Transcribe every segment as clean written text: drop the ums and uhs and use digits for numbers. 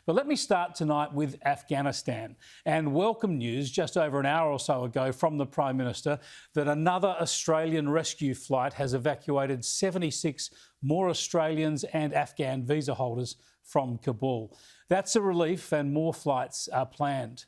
But let me start tonight with Afghanistan and welcome news just over an hour or so ago from the Prime Minister that another Australian rescue flight has evacuated 76 more Australians and Afghan visa holders from Kabul. That's a relief and more flights are planned.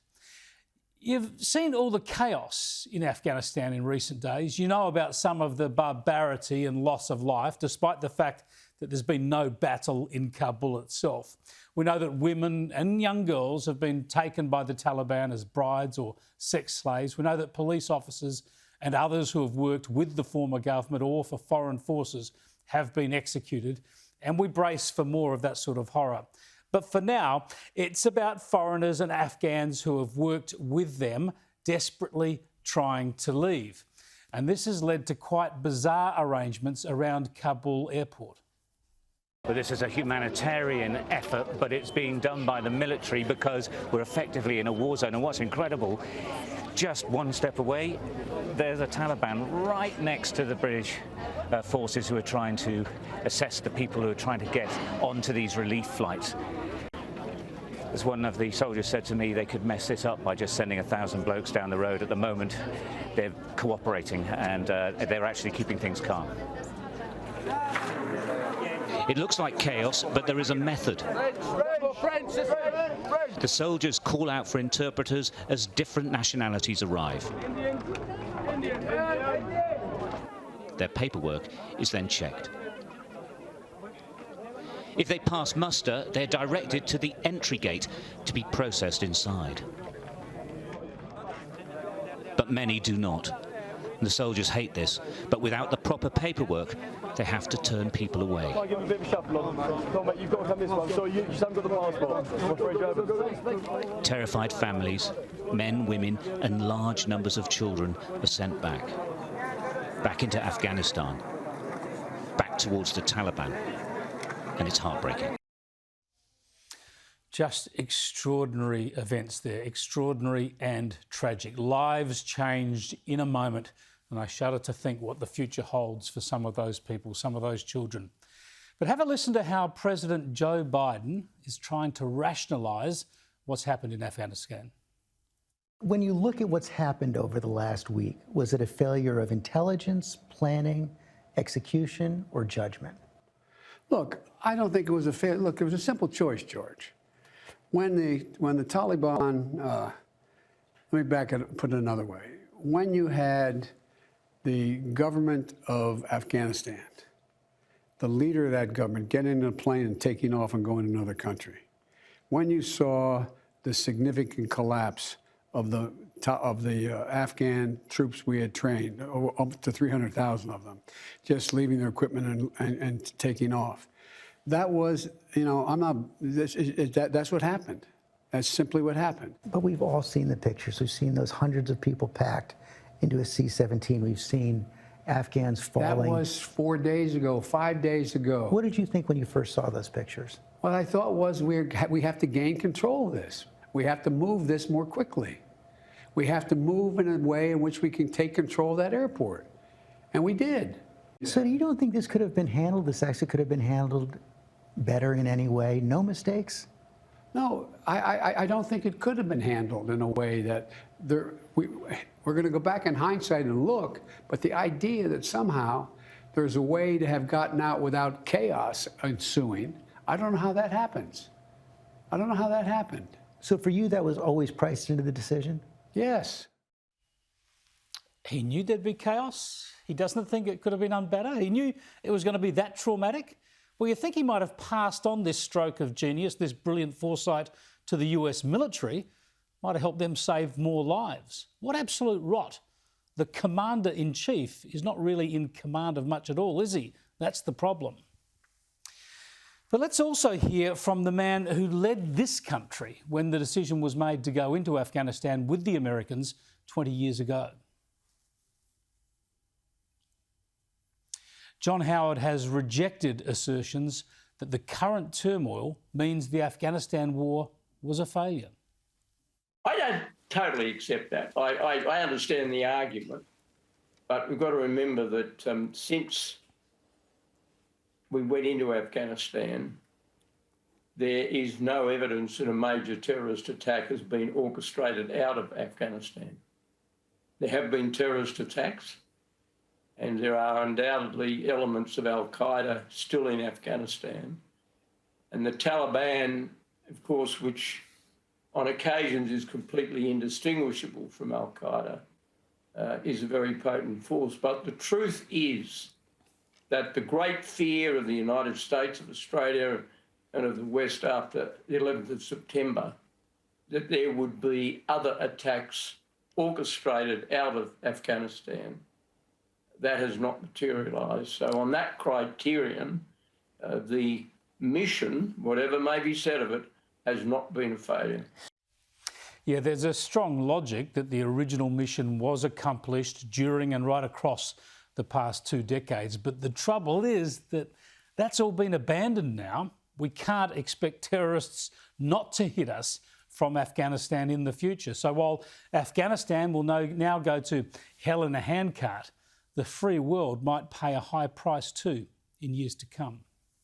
You've seen all the chaos in Afghanistan in recent days. You know about some of the barbarity and loss of life, despite the fact that there's been no battle in Kabul itself. We know that women and young girls have been taken by the Taliban as brides or sex slaves. We know that police officers and others who have worked with the former government or for foreign forces have been executed. And we brace for more of that sort of horror. But for now, it's about foreigners and Afghans who have worked with them, desperately trying to leave. And this has led to quite bizarre arrangements around Kabul airport. Well, this is a humanitarian effort, but it's being done by the military because we're effectively in a war zone. And what's incredible, just one step away, there's a Taliban right next to the British forces who are trying to assess the people who are trying to get onto these relief flights. As one of the soldiers said to me, they could mess this up by just sending 1,000 blokes down the road. At the moment, they're cooperating and they're actually keeping things calm. It looks like chaos, but there is a method. The soldiers call out for interpreters as different nationalities arrive. Their paperwork is then checked. If they pass muster, they're directed to the entry gate to be processed inside. But many do not. The soldiers hate this, but without the proper paperwork, they have to turn people away. Terrified families, men, women, and large numbers of children are sent back into Afghanistan, back towards the Taliban, and it's heartbreaking. Just extraordinary events there, extraordinary and tragic. Lives changed in a moment, and I shudder to think what the future holds for some of those people, some of those children. But have a listen to how President Joe Biden is trying to rationalise what's happened in Afghanistan. When you look at what's happened over the last week, was it a failure of intelligence, planning, execution, or judgment? Look, I don't think it was a failure. Look, it was a simple choice, George. When the Taliban, let me put it another way. When you had the government of Afghanistan, the leader of that government getting in a plane and taking off and going to another country, when you saw the significant collapse of the Afghan troops we had trained, up to 300,000 of them, just leaving their equipment and taking off. That was, that's what happened. That's simply what happened. But we've all seen the pictures. We've seen those hundreds of people packed into a C-17. We've seen Afghans falling. That was 4 days ago, 5 days ago. What did you think when you first saw those pictures? What I thought was we have to gain control of this. We have to move this more quickly. We have to move in a way in which we can take control of that airport. And we did. So you don't think this could have been handled, this actually could have been handled better in any way? No mistakes? No, I don't think it could have been handled in a way that we're going to go back in hindsight and look, but the idea that somehow there's a way to have gotten out without chaos ensuing, I don't know how that happens. I don't know how that happened. So for you, that was always priced into the decision? Yes. He knew there'd be chaos. He doesn't think it could have been done better. He knew it was going to be that traumatic. Well, you think he might have passed on this stroke of genius, this brilliant foresight to the US military, might have helped them save more lives. What absolute rot. The commander-in-chief is not really in command of much at all, is he? That's the problem. But let's also hear from the man who led this country when the decision was made to go into Afghanistan with the Americans 20 years ago. John Howard has rejected assertions that the current turmoil means the Afghanistan war was a failure. I don't totally accept that. I understand the argument, but we've got to remember that since we went into Afghanistan, there is no evidence that a major terrorist attack has been orchestrated out of Afghanistan. There have been terrorist attacks, and there are undoubtedly elements of al-Qaeda still in Afghanistan. And the Taliban, of course, which on occasions is completely indistinguishable from al-Qaeda, is a very potent force. But the truth is that the great fear of the United States, of Australia, and of the West after the 11th of September, that there would be other attacks orchestrated out of Afghanistan, that has not materialised. So on that criterion, the mission, whatever may be said of it, has not been a failure. Yeah, there's a strong logic that the original mission was accomplished during and right across the past 2 decades. But the trouble is that that's all been abandoned now. We can't expect terrorists not to hit us from Afghanistan in the future. So while Afghanistan will now go to hell in a handcart, the free world might pay a high price too in years to come.